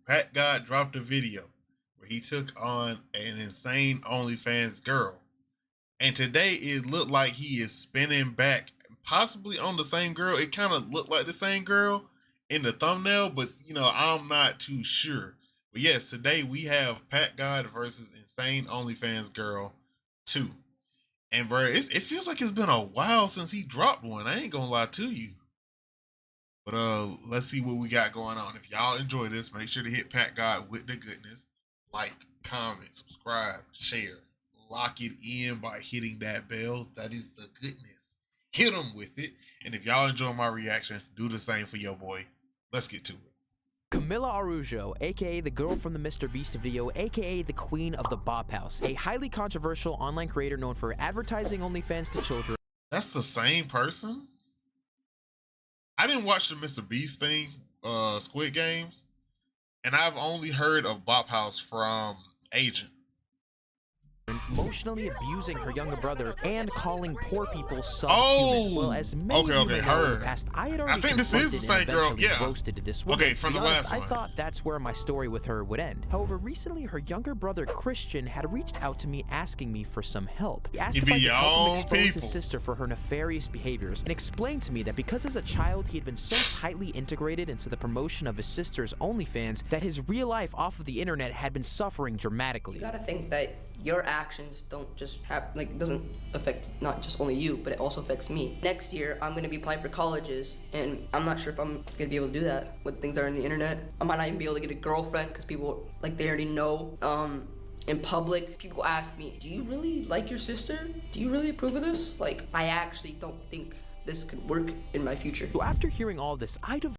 Packgod dropped a video where he took on an insane OnlyFans girl. And today it looked like he is spinning back, possibly on the same girl. It kind of looked like the same girl in the thumbnail, but I'm not too sure. But yes, today we have Packgod versus insane OnlyFans girl 2. And bro, it feels like it's been a while since he dropped one. I ain't gonna lie to you. But let's see what we got going on. If y'all enjoy this, make sure to hit Packgod with the goodness. Like, comment, subscribe, share. Lock it in by hitting that bell. That is the goodness. Hit them with it. And if y'all enjoy my reaction, do the same for your boy. Let's get to it. Camila Araujo, aka the girl from the Mr. Beast video, aka the queen of the Bop House, a highly controversial online creator known for advertising OnlyFans to children. That's the same person? I didn't watch the Mr. Beast thing, Squid Games, and I've only heard of Bop House from Agent. Emotionally abusing her younger brother and calling poor people subhumans. Well, as many in the past, I had already think this is the same girl. Yeah, roasted this woman. Okay, from the last one. I thought that's where my story with her would end. However, recently her younger brother Christian had reached out to me asking me for some help. He asked if I could help him expose his sister for her nefarious behaviors, and explained to me that because as a child he had been so tightly integrated into the promotion of his sister's OnlyFans that his real life off of the internet had been suffering dramatically. You gotta think that your actions don't just have, it doesn't affect not just only you, but it also affects me. Next year, I'm gonna be applying for colleges, and I'm not sure if I'm gonna be able to do that with things that are on the internet. I might not even be able to get a girlfriend because people, they already know. In public, people ask me, do you really like your sister? Do you really approve of this? I actually don't think this could work in my future. So after hearing all this, I don't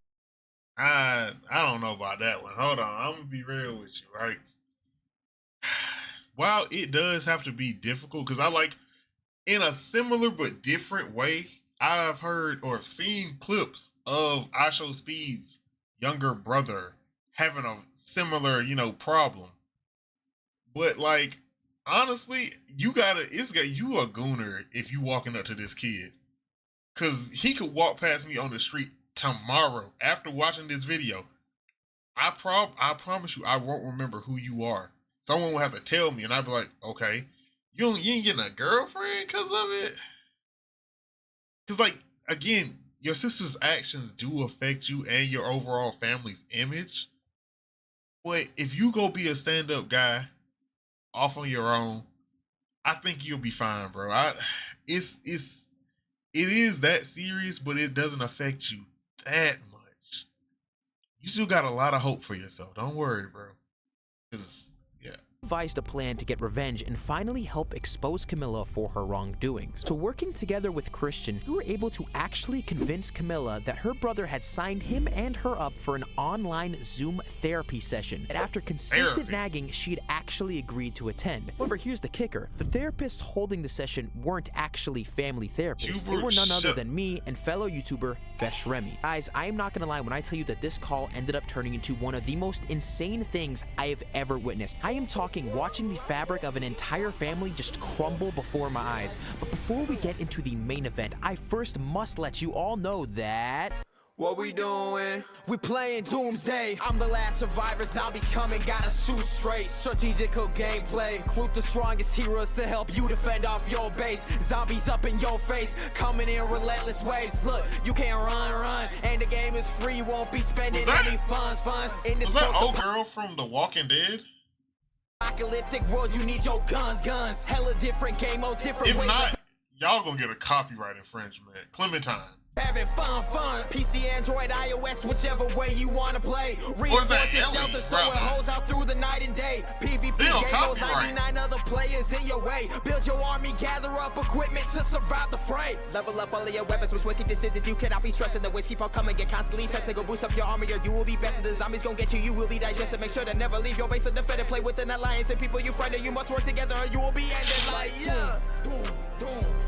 know about that one. Hold on, I'm gonna be real with you, right? While it does have to be difficult, because in a similar but different way, I've heard or seen clips of IShowSpeed's younger brother having a similar, problem. But honestly, you a gooner if you walking up to this kid. Cause he could walk past me on the street tomorrow after watching this video. I promise you, I won't remember who you are. Someone will have to tell me, and I'd be like, okay, you ain't getting a girlfriend because of it? Because, again, your sister's actions do affect you and your overall family's image. But if you go be a stand-up guy off on your own, I think you'll be fine, bro. It is that serious, but it doesn't affect you that much. You still got a lot of hope for yourself. Don't worry, bro. Because devised a plan to get revenge and finally help expose Camila for her wrongdoings. So working together with Christian, we were able to actually convince Camila that her brother had signed him and her up for an online Zoom therapy session. And after consistent nagging, she had actually agreed to attend. However, here's the kicker. The therapists holding the session weren't actually family therapists. They were none other than me and fellow YouTuber Vesh Remy. Guys, I am not gonna lie when I tell you that this call ended up turning into one of the most insane things I have ever witnessed. I am talking watching the fabric of an entire family just crumble before my eyes. But before we get into the main event, I first must let you all know that... What we doing? We playing Doomsday. I'm the last survivor. Zombies coming, gotta shoot straight. Strategical gameplay. Group the strongest heroes to help you defend off your base. Zombies up in your face, coming in relentless waves. Look, you can't run, and the game is free. You won't be spending any funds in this. Was that old girl from The Walking Dead? Apocalyptic world, you need your guns. Hella different game modes, different ways. If not, y'all gonna get a copyright infringement. Clementine. Having fun. PC, Android, iOS, whichever way you wanna play. Reinforce your shelter so it holds out through the night and day. PvP game modes, 99 other players in your way. Build your army, gather up equipment to survive the fray. Level up all of your weapons with wicked decisions. You cannot be stressing. The ways keep on coming, get constantly tested. Go boost up your army or you will be bested. The zombies gon' get you, you will be digested. Make sure to never leave your base of defended. Play with an alliance and people you friended. You must work together or you will be ended like, yeah.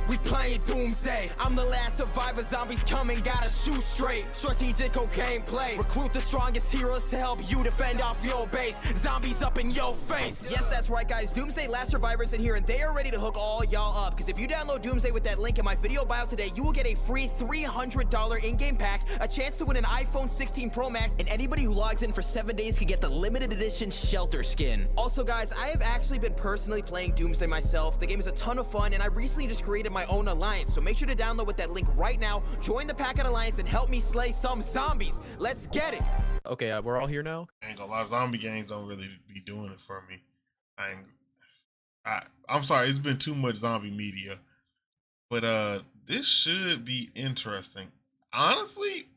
We playing Doomsday. I'm the last survivor. Zombies coming, gotta shoot straight. Strategical gameplay. Recruit the strongest heroes to help you defend off your base. Zombies up in your face. Yes, that's right, guys. Doomsday last survivors in here, and they are ready to hook all y'all up. Because if you download Doomsday with that link in my video bio today, you will get a free $300 in-game pack, a chance to win an iPhone 16 Pro Max, and anybody who logs in for 7 days can get the limited edition shelter skin. Also, guys, I have actually been personally playing Doomsday myself. The game is a ton of fun, and I recently just created my own alliance. So make sure to download with that link right now, join the Packgod Alliance, and help me slay some zombies. Let's get it. Okay, we're all here now. I ain't gonna lie, zombie games don't really be doing it for me. I'm sorry, it's been too much zombie media. But this should be interesting. Honestly,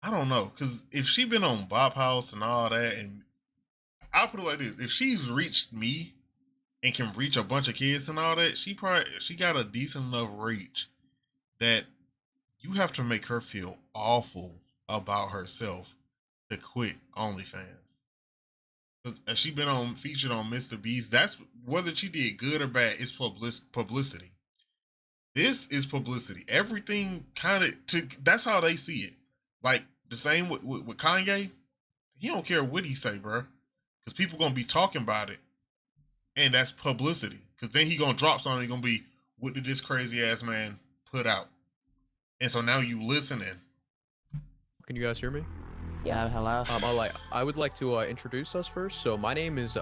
I don't know, because if she been on Bop House and all that, and I'll put it like this, if she's reached me and can reach a bunch of kids and all that, she got a decent enough reach that you have to make her feel awful about herself to quit OnlyFans. Because she been featured on Mr. Beast, that's whether she did good or bad, it's publicity. This is publicity. Everything that's how they see it. Like the same with Kanye. He don't care what he say, bro, because people gonna be talking about it, and that's publicity. Because then he gonna drop something. He gonna be, what did this crazy ass man put out? And so now you listening. Can you guys hear me? Yeah, hello. I would like to introduce us first. So my name is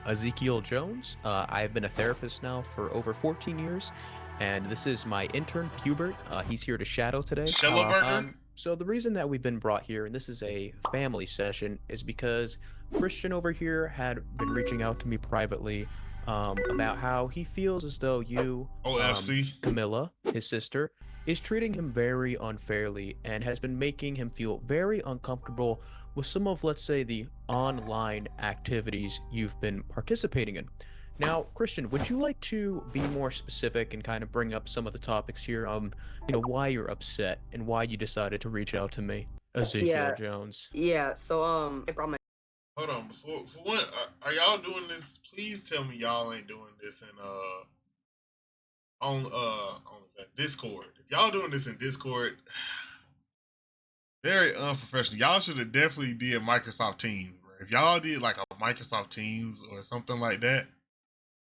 Ezekiel Jones. I've been a therapist now for over 14 years, and this is my intern Hubert. He's here to shadow today. So the reason that we've been brought here, and this is a family session, is because Christian over here had been reaching out to me privately about how he feels as though you, Camilla, his sister, is treating him very unfairly and has been making him feel very uncomfortable with some of, let's say, the online activities you've been participating in. Now, Christian, would you like to be more specific and kind of bring up some of the topics here? Why you're upset and why you decided to reach out to me, Ezekiel Jones. Yeah. So I brought my. Hold on. For one, are y'all doing this? Please tell me y'all ain't doing this in on Discord. If y'all doing this in Discord, very unprofessional. Y'all should have definitely did Microsoft Teams, bro. If y'all did like a Microsoft Teams or something like that,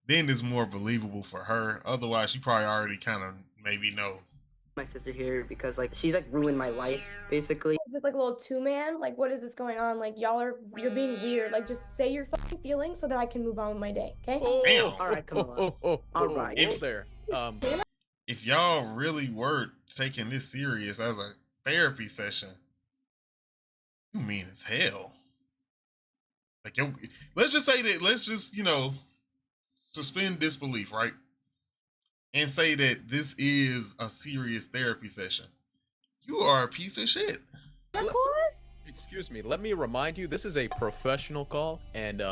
then it's more believable for her. Otherwise, she probably already kind of maybe know. My sister here because like she's like ruined my life basically. It's like a little two-man. Like, what is this going on? Like, you're being weird. Like, just say your fucking feelings so that I can move on with my day. Okay? Damn. All right, come on. All right. If y'all really were taking this serious as a therapy session, you mean as hell. Like, let's just say that. Let's just suspend disbelief, right? And say that this is a serious therapy session. You are a piece of shit. Excuse me, let me remind you, this is a professional call, and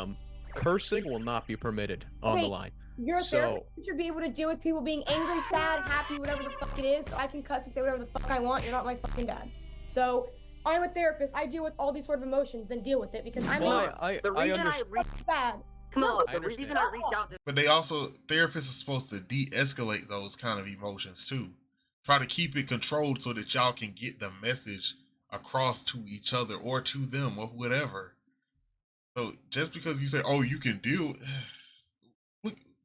cursing will not be permitted on the line. You're a therapist. You should be able to deal with people being angry, sad, happy, whatever the fuck it is. So I can cuss and say whatever the fuck I want. You're not my fucking dad. So I'm a therapist. I deal with all these sort of emotions, then deal with it because I'm the reason I sad. The reason I reached out to. But therapists are supposed to de-escalate those kind of emotions too. Try to keep it controlled so that y'all can get the message across to each other or to them or whatever. So just because you say, "Oh, you can deal,"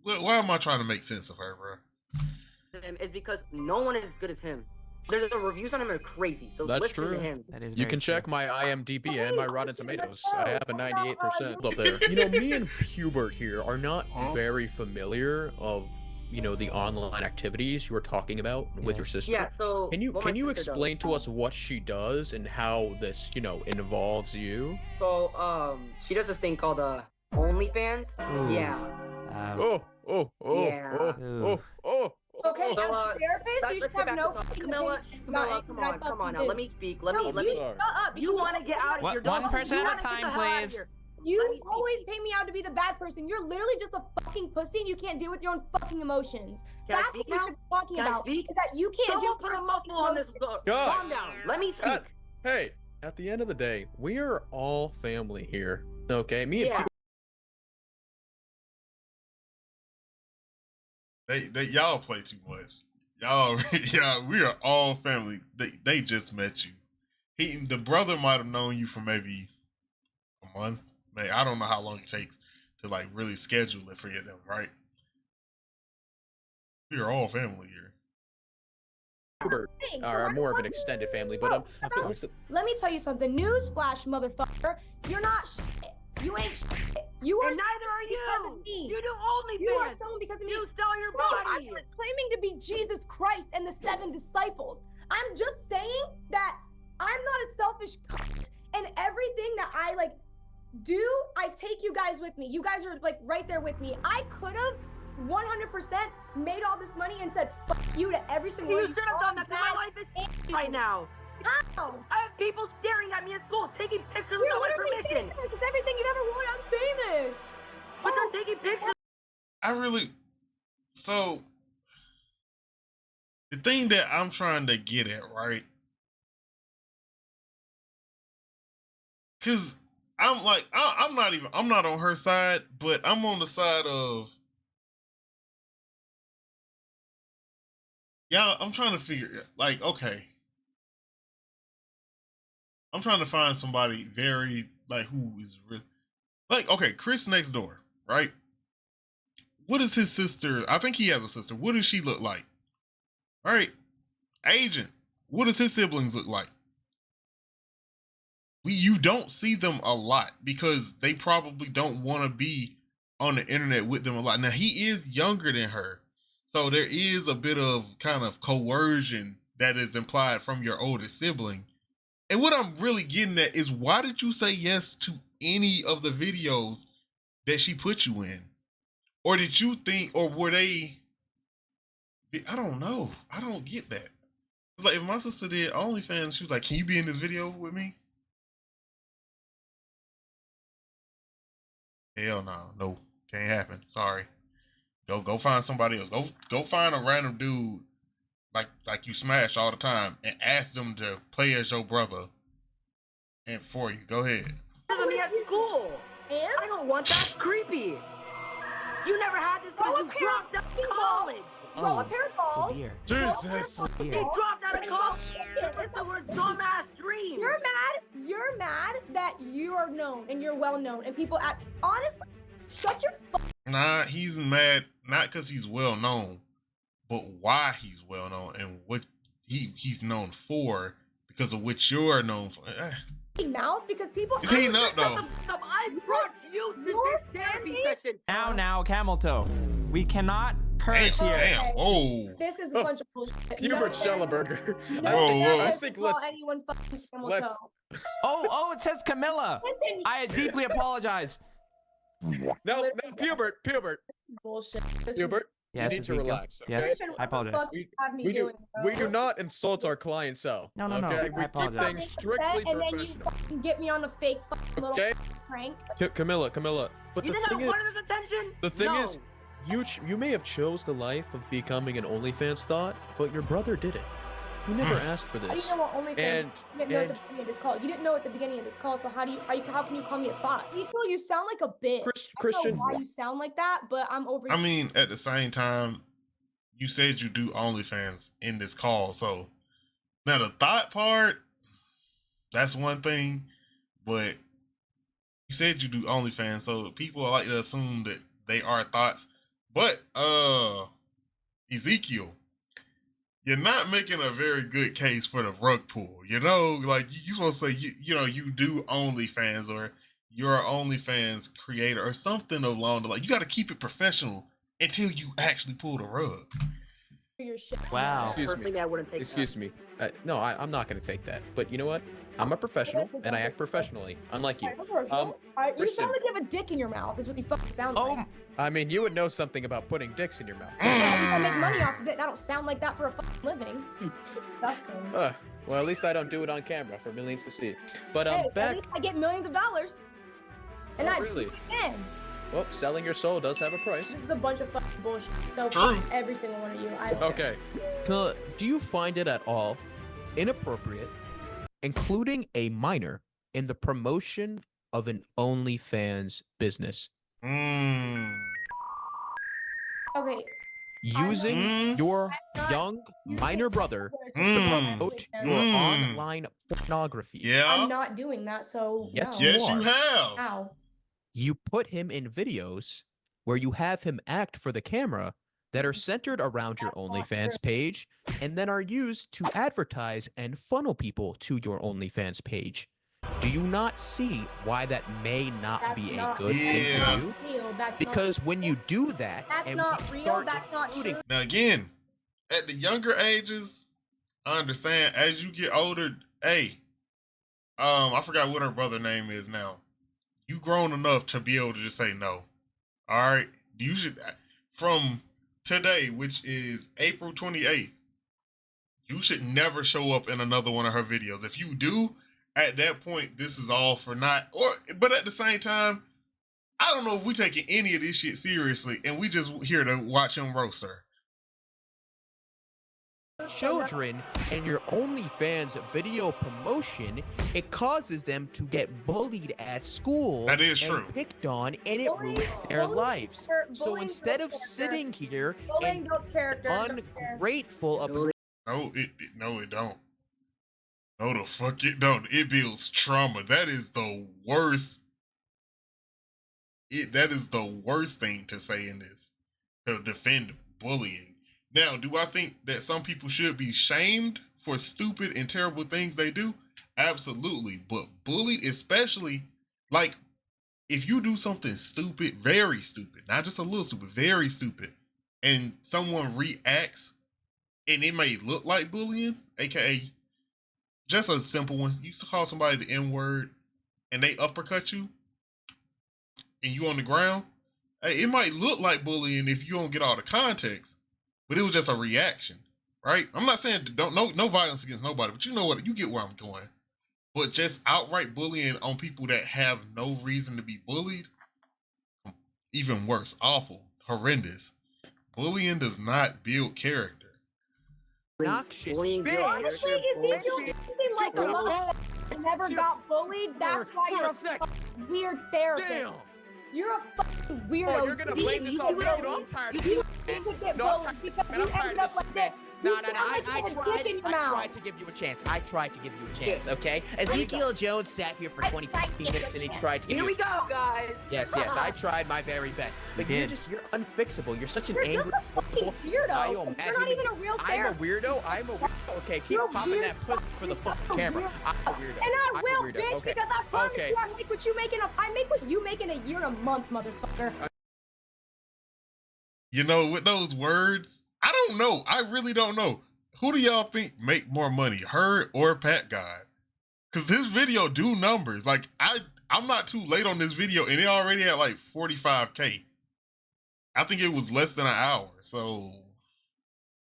why am I trying to make sense of her, bro? It's because no one is as good as him. The reviews on him are crazy. So that's listen true. To him. That is you can check my IMDb and my Rotten Tomatoes. I have a 98% up there. Me and Hubert here are not very familiar of the online activities you were talking about with your sister. Yeah. So can you explain to us what she does and how this involves you? So she does this thing called OnlyFans. Ooh. Yeah. Okay, So, as a therapist, you should have no Camilla, come on now. Let me speak. Let me. Shut up. You want to get out of here? One person at a time, please. You always paint me out to be the bad person. You're literally just a fucking pussy and you can't deal with your own fucking emotions. That's what you should be talking about. Is that you can't deal with put a muffle on this book. Calm down. Let me speak. Hey, at the end of the day, we are all family here. Okay, me and They y'all play too much. Y'all, yeah, we are all family. They just met you. The brother might have known you for maybe a month. Maybe, I don't know how long it takes to like really schedule it for them, right? We are all family here. Are more of an extended family, but let me tell you something. Newsflash, motherfucker. You're not shit. You ain't shit. You are. And neither are you. Of me. You do OnlyFans. You are someone because of me. You sell your No, body. I'm not claiming to be Jesus Christ and the 7 disciples. I'm just saying that I'm not a selfish cunt, and everything that I like do, I take you guys with me. You guys are like right there with me. I could have 100% made all this money and said fuck you to every single one. You should have done that because my life is right now. How? I have people staring at me at school, taking pictures without my permission. It's everything you've ever wanted. I'm famous. But they're taking pictures. So the thing that I'm trying to get at, right? Cause I'm like, I'm not on her side, but I'm on the side of, yeah, I'm trying to figure, like, okay. I'm trying to find somebody very, like, who is really, like, okay, Chris next door, right? What is his sister? I think he has a sister. What does she look like? All right. Agent, what does his siblings look like? You don't see them a lot because they probably don't want to be on the internet with them a lot. Now, he is younger than her. So there is a bit of kind of coercion that is implied from your older sibling. And what I'm really getting at is, why did you say yes to any of the videos that she put you in? Or did you think, or were they, I don't know. I don't get that. It's like if my sister did OnlyFans, she was like, can you be in this video with me? Hell no. No, can't happen. Sorry. Go find somebody else. Go find a random dude like you smash all the time and ask them to play as your brother and for you. Go ahead. Me at school. And I don't want that. Creepy. You never had this because you dropped out of college. Throw a pair of balls. Jesus. He dropped out of college. That's the word dumbass dream. You're mad that you are known and you're well known and people act. Honestly, shut your. Nah, he's mad not because he's well known, but why he's well known and what he's known for because of what you're known for. Mouth because people. He's heating up though. I brought you to this therapy session. Now, Camel Toe. We cannot curse here. Damn, whoa. This is a bunch of bullshit. Hubert Schellenberger. Whoa. I think let's. Oh, it says Camilla. Listen, I deeply apologize. No, Hubert. bullshit. Hubert, Yes, you need to Ezekiel. relax. Okay? Yes, I apologize. We do not insult our clientele. No, okay? We I keep apologize. things strictly and then you professional. fucking get me on the fake fucking little Okay? prank. Camilla. But You the think I thing wanted is, this attention? the thing No. is, you may have chose the life of becoming an OnlyFans thought, but your brother did it. He never asked for How do this. you know what OnlyFans? And You didn't know at the beginning of this call. You didn't know at the beginning of this call. So how can you call me a thought? You sound like a bitch. Christian, I don't know why you sound like that, but I'm over. I mean, at the same time, you said you do OnlyFans in this call. So now the thought part, that's one thing, but you said you do OnlyFans, so people like to assume that they are thoughts. But Ezekiel, you're not making a very good case for the rug pull. You know, like you supposed to say you do OnlyFans or you're an OnlyFans creator or something along the line. You got to keep it professional until you actually pull the rug. your shit. Wow. Personally, I wouldn't take Excuse me. No, I'm not going to take that. But you know what? I'm a professional, and I act professionally, unlike you. You Christian. sound like you have a dick in your mouth. Is what you fucking sound like. I mean, you would know something about putting dicks in your mouth. At least I make money off of it, and I don't sound like that for a fucking living. Disgusting. Well, at least I don't do it on camera for millions to see. But Hey, at back. least I get millions of dollars. And Oh, I really? can. Well, selling your soul does have a price. This is a bunch of fucking bullshit. So True. fuck every single one of you. I don't Okay. Camilla, do you find it at all inappropriate, including a minor, in the promotion of an OnlyFans business? Okay, using your young minor brother to promote your online pornography. Yeah. I'm not doing that, so Yes, no. Yes, you have. Ow. You put him in videos where you have him act for the camera that are centered around your That's not OnlyFans true. page and then are used to advertise and funnel people to your OnlyFans page. Do you not see why that may not That's be a not good thing Yeah. to do? real. That's Because not when you do that, That's and not we real. start That's not including true. Now again, at the younger ages, I understand. As you get older, hey, I forgot what her brother name is now. You grown enough to be able to just say no. All right, you should from today, which is April 28th. You should never show up in another one of her videos. If you do, at that point, this is all for naught. But at the same time, I don't know if we taking any of this shit seriously, and we just here to watch him roast her. children and your OnlyFans video promotion, it causes them to get bullied at school. That is and true. picked on, and it ruins their lives. So bullying instead of builds sitting here Bullying and builds character. ungrateful of No, it don't. No, the fuck it don't. It builds trauma. That is the worst. That is the worst thing to say in this, to defend bullying. Now, do I think that some people should be shamed for stupid and terrible things they do? Absolutely. But bullied, especially, like, if you do something stupid, very stupid, not just a little stupid, very stupid, and someone reacts, and it may look like bullying, aka just a simple one. You call somebody the N-word, and they uppercut you, and you on the ground, hey, it might look like bullying if you don't get all the context, but it was just a reaction, right? I'm not saying no violence against nobody, but you know what? You get where I'm going. But just outright bullying on people that have no reason to be bullied, even worse, awful, horrendous. Bullying does not build character. obnoxious Bullying bitch. Honestly, if you seem like a motherfucker that never got bullied, that's why you're a fucking weird therapist. Damn. You're a fucking weirdo. Oh, you're gonna blame this on me? You know, I'm tired of You this, need to get No, I'm bullied tired, because man, you I'm tired ended of up this, like man. this. No, You no, sound no, like you have a dick in your I mouth. tried to give you a chance. I tried to give you a chance, okay? Ezekiel Jones sat here for 20 minutes and he tried to give Here you we go, guys. Yes, I tried my very best. But you're unfixable. You're such an You're angry, just a fucking weirdo. You're not even a real I'm a therapist. weirdo. I'm a weirdo. Okay, keep You're popping weird. that pussy for the fucking camera. I'm a weirdo. And I I'm a will, weirdo. bitch, Okay. because I promise Okay. you I make what you make in a year and a month, motherfucker. You know, with those words, I don't know. I really don't know. Who do y'all think make more money, her or Packgod? Because this video do numbers. Like, I'm not too late on this video, and it already had like 45K. I think it was less than an hour, so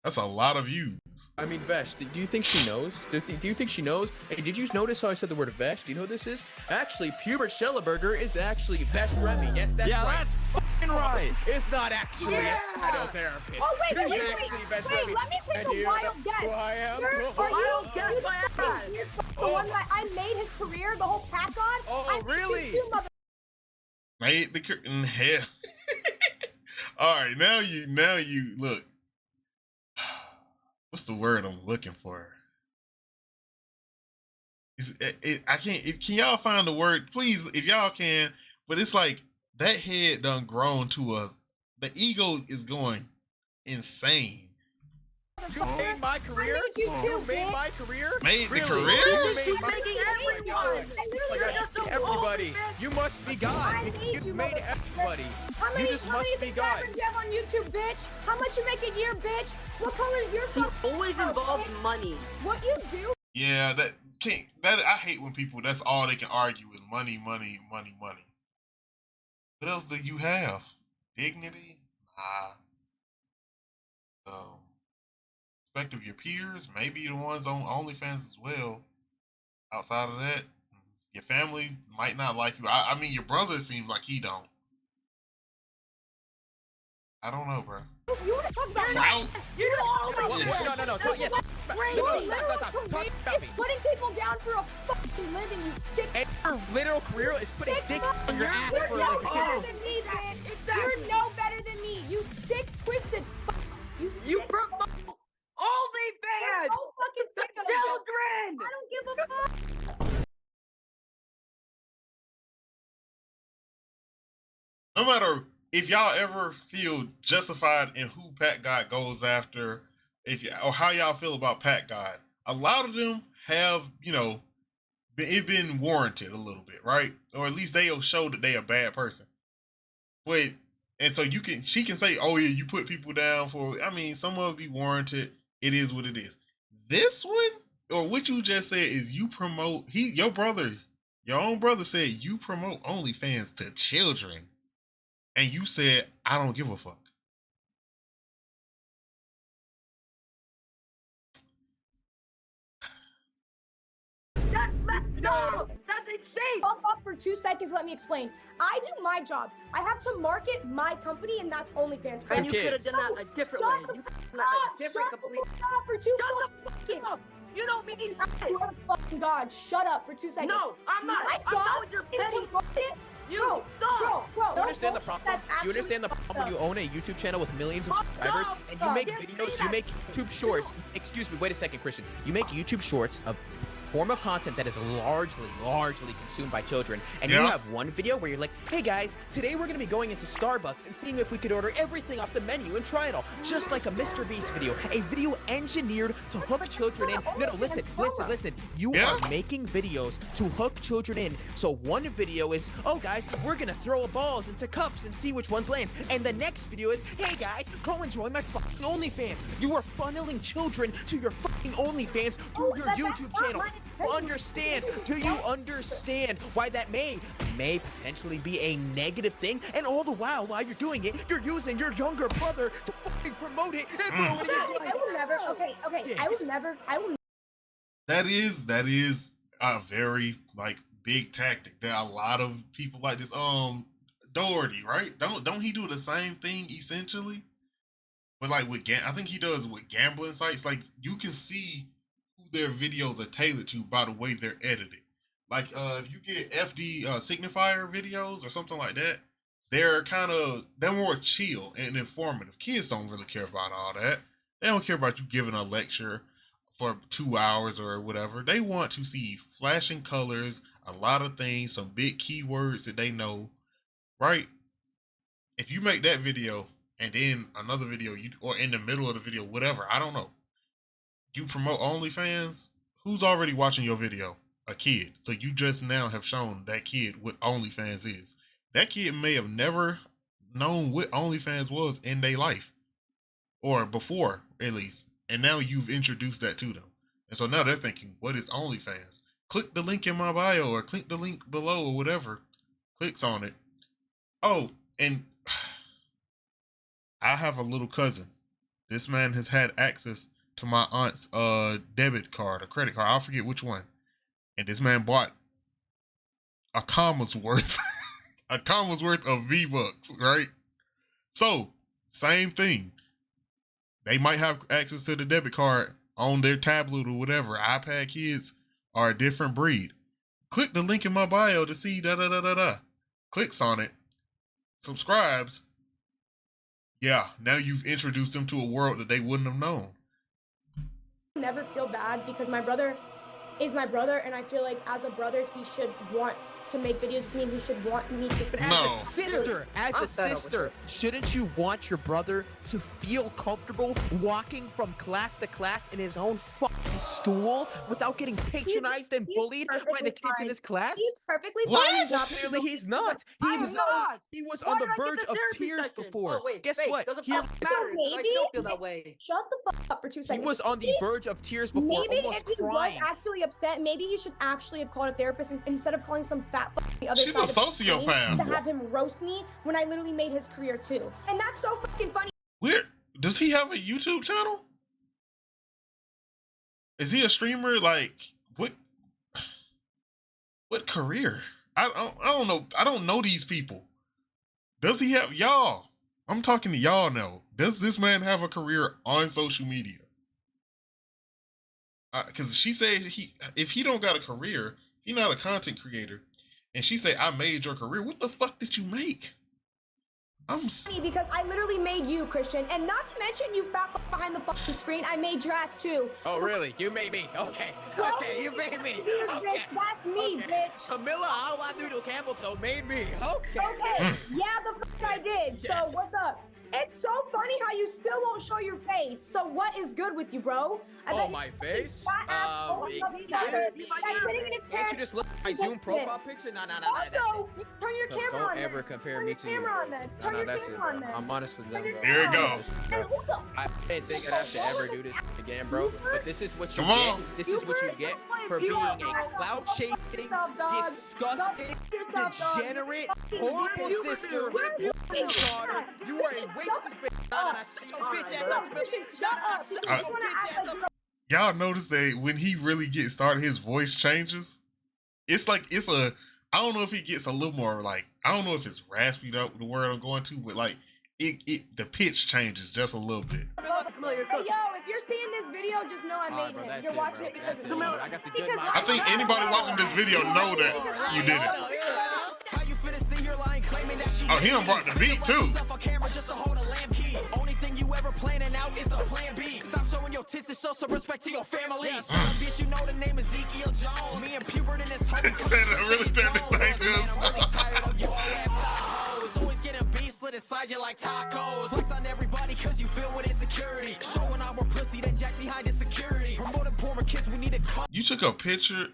that's a lot of views. I mean, Vesh, do you think she knows? Do you think she knows? Hey, did you notice how I said the word Vesh? Do you know who this is? Actually, Pubert Schellenberger is actually Vesh Remy. Yes, that's right. That's fucking right. It's not actually Yeah. a shadow therapist. Oh, wait, He's wait, actually Vesh wait, Remy. let me take And a you wild know guess. who I am? Are Wild you guess by fucking weird fuck, the one that I made his career, the whole Packgod? Oh, I made really? you too, Made the curtain hell. All right, now you look. What's the word I'm looking for? I can't. Can y'all find the word, please? If y'all can. But it's like that head done grown to us. The ego is going insane. You made my career? I made you too, You made bitch. my career? Made the Really? career? You made my making everyone. I literally Like, just a everybody. You must be God. I made You you, made motherfucker. everybody. How many, You just must be God. subscribers you have on YouTube, bitch? How much you make a year, bitch? What color is your He phone? always involves money. What you do? Yeah, I hate when people, that's all they can argue is money, money, money, money. What else do you have? Dignity? Nah. Respect of your peers, maybe the ones on OnlyFans as well. Outside of that, your family might not like you. I mean, your brother seems like he don't. I don't know, bro. You want to talk about South? You know all What? about What? No. Talk about me. Putting people down for a fucking living, you sick. And your literal career is putting dicks on your ass You're for no like better than me, bitch. You're no better than me. You sick, twisted. no matter if y'all ever feel justified in who Packgod goes after, or how y'all feel about Packgod, a lot of them have, it been warranted a little bit, right? Or at least they'll show that they a bad person. But and so she can say, oh yeah, you put people down for. I mean, some of it be warranted. It is what it is. This one, or what you just said, is you promote. Your own brother said you promote OnlyFans to children, and you said I don't give a fuck. That's messed up. That's insane. Fuck up for 2 seconds. Let me explain. I do my job. I have to market my company, and that's OnlyFans. And you could have done that a different way. You could have done that a different complete. Shut up for 2 seconds. You don't mean shit. Swear to fucking God, shut up for 2 seconds. No, I'm not. I'm not with your petty. You stop. Bro, Do you understand the problem? Do you understand the problem when you own a YouTube channel with millions of subscribers and you make videos, you make YouTube shorts? Excuse me, wait a second, Christian. You make YouTube shorts of form of content that is largely consumed by children, and you have one video where you're like, hey guys, today we're gonna be going into Starbucks and seeing if we could order everything off the menu and try it all, just like a Mr. Beast video, a video engineered to hook children in. No, listen, you are making videos to hook children in. So one video is, oh guys, we're gonna throw balls into cups and see which ones lands, and the next video is, hey guys, go and join my fucking OnlyFans. You are funneling children to your fucking OnlyFans through your YouTube channel. Do you understand why that may potentially be a negative thing? And all the while you're doing it, you're using your younger brother to fucking promote it. I will never. Okay. Yes. I will. That is a very big tactic that a lot of people like this. Doherty, right? Don't he do the same thing essentially? But I think he does with gambling sites. Like you can see their videos are tailored to by the way they're edited. Like if you get FD signifier videos or something like that, they're more chill and informative. Kids don't really care about all that. They don't care about you giving a lecture for 2 hours or whatever. They want to see flashing colors, a lot of things, some big keywords that they know, right? If you make that video and then another video, or in the middle of the video, whatever, I don't know, you promote OnlyFans, who's already watching your video? A kid. So you just now have shown that kid what OnlyFans is. That kid may have never known what OnlyFans was in their life, or before at least, and now you've introduced that to them. And so now they're thinking, what is OnlyFans? Click the link in my bio or click the link below or whatever. Clicks on it. Oh, and I have a little cousin. This man has had access to my aunt's debit card or credit card. I'll forget which one. And this man bought a comma's worth of V-Bucks, right? So, same thing. They might have access to the debit card on their tablet or whatever. iPad kids are a different breed. Click the link in my bio to see da-da-da-da-da. Clicks on it. Subscribes. Yeah, now you've introduced them to a world that they wouldn't have known. Never feel bad because my brother is my brother, and I feel like as a brother he should want to make videos with me, and he should want me to. But as a sister, shouldn't you want your brother to feel comfortable walking from class to class in his own fucking school without getting patronized and bullied by the kids in his class? He's perfectly fine. fine. Clearly he's not. He was on the verge of tears before. Guess what? Maybe feel that way. Shut the fuck up for 2 seconds. He was on the verge of tears before, maybe almost if he crying. was actually upset, maybe he should actually have called a therapist instead of calling some fat fuck the other She's side a sociopath. to have him roast me when I literally made his career too. And that's so fucking funny. Weird. Does he have a YouTube channel? Is he a streamer? Like what career? I don't know. I don't know these people. Does he have y'all? I'm talking to y'all now. Does this man have a career on social media? Because she said if he don't got a career, if he's not a content creator, and she said I made your career. What the fuck did you make? Because I literally made you, Christian, and not to mention you fat behind the fucking screen. I made your ass too. Oh, really? You made me? Okay. Okay, you made me. Okay. Bitch, that's me, bitch. Camilla Noodle Campbelltoe made me. Okay. Okay. Yeah, the fuck I did. Yes. So what's up? It's so funny how you still won't show your face. So what is good with you, bro? My face? Can't you just look at my Zoom profile picture? No, Also, turn your camera on. Don't ever compare me to you. Turn your camera on then. I'm honestly done, bro. Here it goes. I didn't think I'd have to ever do this again, bro. But this is what you get. This is what you get for being a clout-chasing, disgusting, degenerate, horrible sister, horrible daughter. You are a waste of space. Shut your bitch ass up. Shut up. Y'all notice that when he really gets started, his voice changes. It's like I don't know if he gets a little more like, I don't know if it's raspy up the word I'm going to, but like the pitch changes just a little bit. Hey, yo, if you're seeing this video, just know I made it. You're watching it because of Camilla. I think anybody watching this video know that you did it. Oh, he done brought the beat too. Only thing you ever planning out is the plan B. Stop showing your tits and show some respect to your family. Bitch, you know the name Ezekiel Jones. Me and Pubert in this whole really turned it back to us. Always getting beef slid inside you like tacos. Flex on everybody cause you feel with insecurity. Showing out more pussy than Jack behind insecurity. Promoting porn kids, we need a call. You took a picture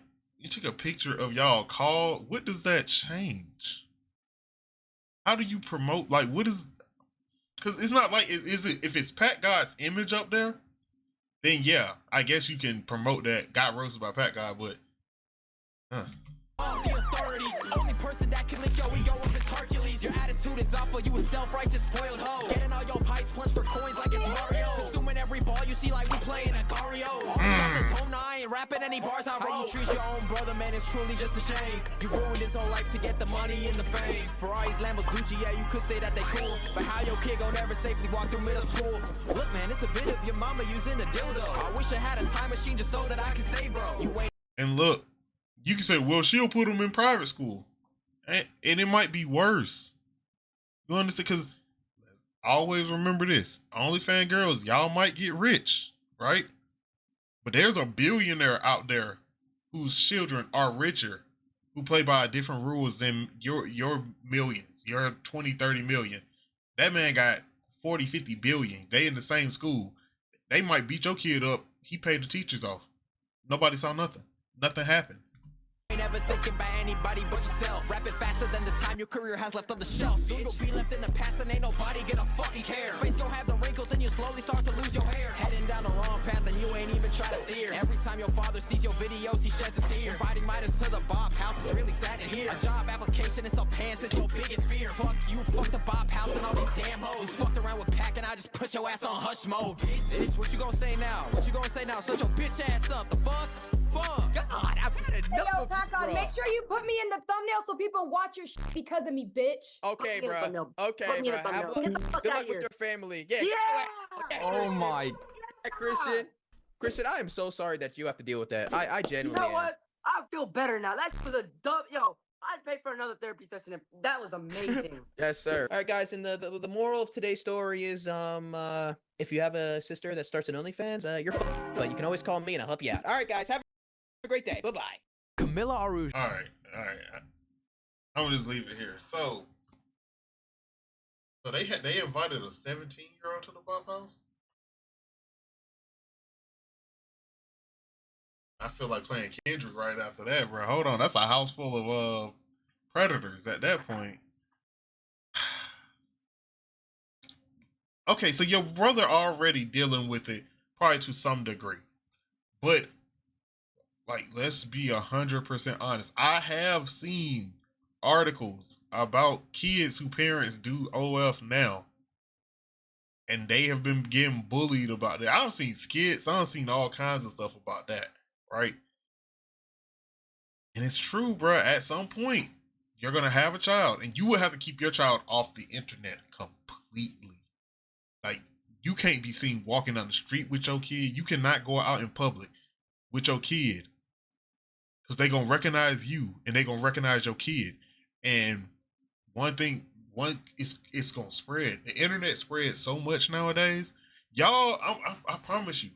of y'all call. What does that change? How do you promote? Like, what is? Because it's not like is it if it's Packgod's image up there, then yeah, I guess you can promote that. Got roasted by Packgod, but The authorities, only person that can lick your ego up is Hercules. Your attitude is awful, you a self-righteous spoiled hoe. Getting all your pipes plunged for coins like it's Mario. Consuming every ball you see like we playing a Gario. The tone, I ain't rapping any bars I wrote. How you treat your own brother, man, it's truly just a shame. You ruined his whole life to get the money and the fame. Ferraris, Lambos, Gucci, yeah, you could say that they cool. But how your kid gon' never safely walk through middle school? Look, man, it's a bit of your mama using a dildo. I wish I had a time machine just so that I could say, bro. You ain't. And look, you can say, well, she'll put him in private school. And it might be worse. You understand? Because always remember this. OnlyFans girls, y'all might get rich, right? But there's a billionaire out there whose children are richer, who play by different rules than your millions, your 20, 30 million. That man got 40, 50 billion. They in the same school. They might beat your kid up. He paid the teachers off. Nobody saw nothing. Nothing happened. Never thinking about anybody but yourself. Rapping faster than the time your career has left on the shelf. Soon you'll be left in the past and ain't nobody gonna fucking care. Face gon' have the wrinkles and you slowly start to lose your hair. Heading down the wrong path and you ain't even try to steer. Every time your father sees your videos, he sheds a tear. Inviting minors to the Bob house is really sad to hear. A job application and some pants is your biggest fear. Fuck you, fuck the Bob house and all these damn hoes. Fucked around with Pack and I just put your ass on hush mode. Bitch, what you gonna say now? What you gonna say now? Shut your bitch ass up. The fuck? God, I've had enough. Hey, yo, Packgod, make sure you put me in the thumbnail so people watch your shit because of me, bitch. Okay, bro. Okay, Put me in bro. the thumbnail. Good Get the fuck luck out with here. your family. Yeah. Oh my. Christian, I am so sorry that you have to deal with that. I You genuinely know am. what? I feel better now. That was a dumb. Yo, I'd pay for another therapy session. That was amazing. Yes, sir. All right, guys, and the moral of today's story is if you have a sister that starts an OnlyFans, you're fine. But you can always call me and I'll help you out. All right, guys, have a great day. Bye-bye. Camilla Aruj. All right. I'm gonna just leave it here. So they invited a 17-year-old to the Bob house. I feel like playing Kendrick right after that, bro. Hold on, that's a house full of predators at that point. Okay, so your brother already dealing with it, probably to some degree, but like, let's be 100% honest. I have seen articles about kids who parents do OF now, and they have been getting bullied about that. I've seen skits. I've seen all kinds of stuff about that, right? And it's true, bro. At some point, you're gonna have a child, and you will have to keep your child off the internet completely. Like, you can't be seen walking down the street with your kid. You cannot go out in public with your kid, because they're going to recognize you and they're going to recognize your kid. And one it's gonna spread. The internet spreads so much nowadays. Y'all, I promise you,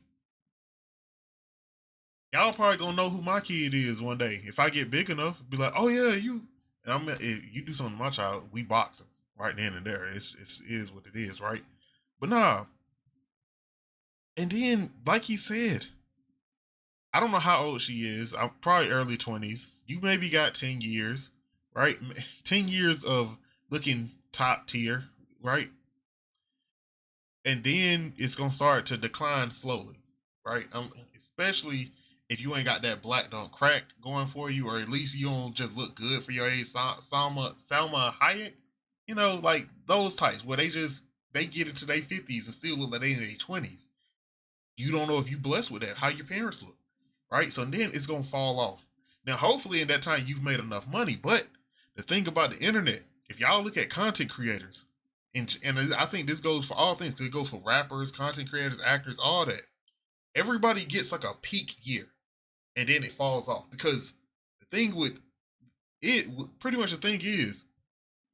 y'all probably gonna know who my kid is one day. If I get big enough, be like, oh yeah, you. And if you do something to my child, we box him right then and there. It is what it is, right? But nah. And then, like he said, I don't know how old she is. I'm probably early 20s. You maybe got 10 years, right? 10 years of looking top tier, right? And then it's gonna start to decline slowly, right? Especially if you ain't got that black don't crack going for you, or at least you don't just look good for your age. Salma Hayek, you know, like those types where they get into their 50s and still look like they in their 20s. You don't know if you blessed with that, how your parents look, right? So then it's gonna fall off. Now, hopefully in that time you've made enough money, but the thing about the internet, if y'all look at content creators, and I think this goes for all things, it goes for rappers, content creators, actors, all that. Everybody gets like a peak year, and then it falls off, because the thing with it, pretty much the thing is,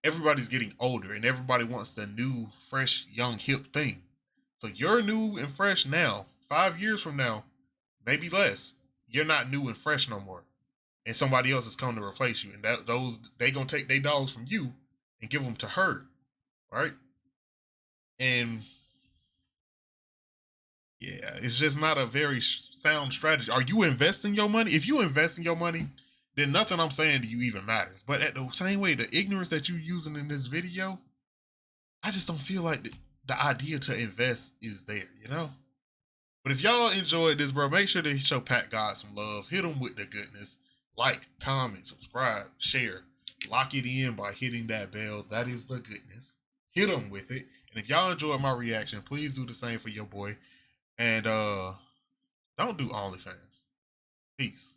everybody's getting older, and everybody wants the new, fresh, young, hip thing. So you're new and fresh now. 5 years from now, maybe less, you're not new and fresh no more, and somebody else is coming to replace you, and they gonna take their dollars from you and give them to her, right? And yeah, it's just not a very sound strategy. Are you investing your money? If you invest in your money, then nothing I'm saying to you even matters. But at the same way, the ignorance that you're using in this video, I just don't feel like the idea to invest is there, you know? But if y'all enjoyed this, bro, make sure to show Packgod some love. Hit him with the goodness. Like, comment, subscribe, share. Lock it in by hitting that bell. That is the goodness. Hit him with it. And if y'all enjoyed my reaction, please do the same for your boy. And don't do OnlyFans. Peace.